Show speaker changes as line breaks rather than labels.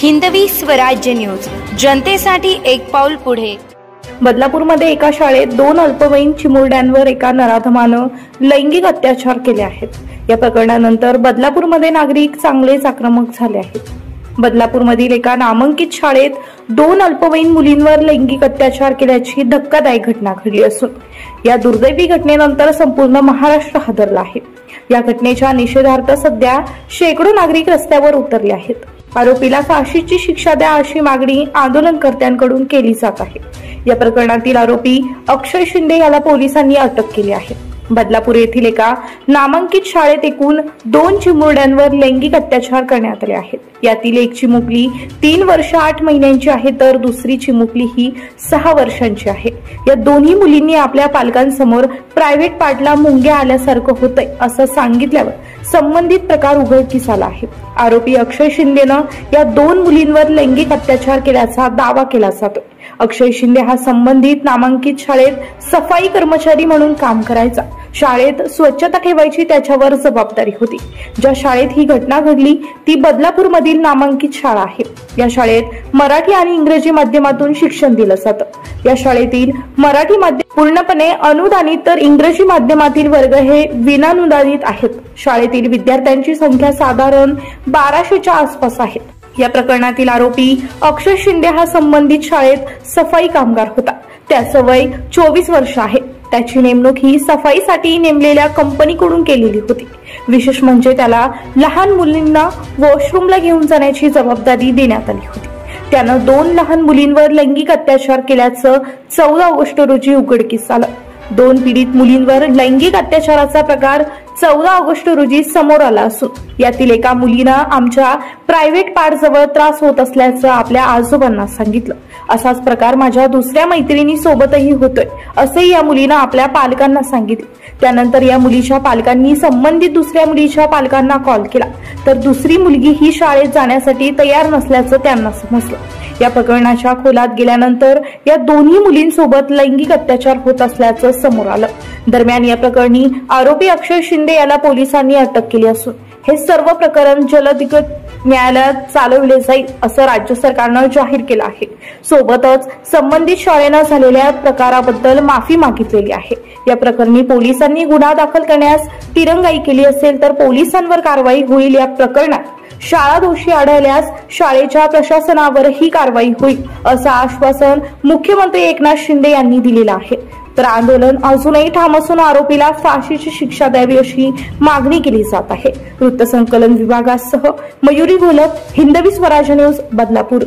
Hindavi Swarajya news, जनतेसाठी एक पाऊल पुढे।
बदलापूरमध्ये एका शाळेत 2 अल्पवयीन चिमुरड्यांवर एका नराधमानं लैंगिक अत्याचार केले आहेत। या प्रकरणानंतर बदलापूरमध्ये नागरिक चांगलेच आक्रमक झाले आहेत। बदलापूरमधील एका नामांकित शाळेत 2 अल्पवयीन मुलींवर लैंगिक अत्याचार केल्याची धक्कादायक घटना घडली असून या दुर्दैवी घटनेनंतर संपूर्ण महाराष्ट्र हादरला आहे। या घटनेच्या निषेधार्थ सध्या शेकडो नागरिक रस्त्यावर उतरले आहेत। आरोपीला फाशीची शिक्षा द्या अशी मागणी आंदोलनकर्त्यांकडून केली जात आहे। या प्रकरणातील आरोपी अक्षय शिंदे याला पोलिसांनी अटक केली आहे। बदलापूर येथील एका नामांकित शाळेत एकूण 2 चिमुरड्यांवर लैंगिक अत्याचार करण्यात आले आहेत। यातील एक चिमुकली 3 वर्ष 8 महिन्यांची आहे तर दुसरी चिमुकली ही 6 वर्षांची आहे। या दोन्ही मुलींनी आपल्या पालकांसमोर प्रायव्हेट पार्टला मुंग्या आल्यासारखं होतंय असं सांगितल्यावर संबंधित प्रकार उघडकीस आला आहे। आरोपी अक्षय शिंदेनं या 2 मुलींवर लैंगिक अत्याचार केल्याचा दावा केला जातो। अक्षय शिंदे हा संबंधित नामांकित शाळेत सफाई कर्मचारी म्हणून काम करायचा। शाळेत स्वच्छता ठेवायची त्याच्यावर जबाबदारी होती। ज्या शाळेत ही घटना घडली ती बदलापूर मधील नामांकित शाळा आहे। या शाळेत मराठी आणि इंग्रजी माध्यमातून शिक्षण दिलं जातं। या शाळेतील मराठी माध्यम पूर्णपणे अनुदानित तर इंग्रजी माध्यमातील वर्ग हे विनानुदानित आहेत। शाळेतील विद्यार्थ्यांची संख्या साधारण 1200च्या आसपास आहे। या प्रकरणातील आरोपी अक्षय शिंदे हा संबंधित शाळेत सफाई कामगार होता। त्याचं वय 24 वर्ष आहे। त्याची नेमणूक ही सफाईसाठी नेमलेल्या कंपनीकडून केलेली होती। विशेष म्हणजे त्याला लहान मुलींना वॉशरूमला घेऊन जाण्याची जबाबदारी देण्यात आली होती। त्यानं 2 लहान मुलींवर लैंगिक अत्याचार केल्याचं 14 ऑगस्ट रोजी उघडकीस आलं। 2 पीडित मुलींवर लैंगिक अत्याचाराचा प्रकार 14 ऑगस्ट रोजी समोर आला असून यातील एका मुलीनं आमच्या प्रायव्हेट पार्ट जवळ त्रास होत असल्याचं आपल्या आजोबांना सांगितलं। असाच प्रकार माझ्या दुसऱ्या मैत्रिणी सोबतही होतोय असे या मुलीनं आपल्या पालकांना सांगितले। त्यानंतर या मुलीच्या पालकांनी संबंधित दुसऱ्या मुलीच्या पालकांना कॉल केला तर दुसरी मुलगी ही शाळेत जाण्यासाठी तयार नसल्याचं त्यांना समजलं। या प्रकरणाच्या खोलात गेल्यानंतर या दोन्ही मुलींसोबत लैंगिक अत्याचार होत असल्याचं समोर आलं। दरम्यान या प्रकरणी आरोपी अक्षय शिंदे याला पोलिसांनी अटक केली असून हे सर्व प्रकरण जलदगत न्यायालयात चालवले जाईल असं राज्य सरकारनं जाहीर केलं आहे। सोबतच संबंधित शाळेनं झालेल्या प्रकाराबद्दल माफी मागितलेली आहे। या प्रकरणी पोलिसांनी गुन्हा दाखल करण्यास दिरंगाई केली असेल तर पोलिसांवर कारवाई होईल। या प्रकरणात शाळा दोषी आढळल्यास शाळेच्या प्रशासनावरही कारवाई होईल असं आश्वासन मुख्यमंत्री एकनाथ शिंदे यांनी दिलेलं आहे। तर आंदोलन अजूनही ठाम असून आरोपीला फाशीची शिक्षा द्यावी अशी मागणी केली जात आहे। वृत्तसंकलन विभागासह मयुरी घोलप, हिंदवी स्वराज्य न्यूज, बदलापूर।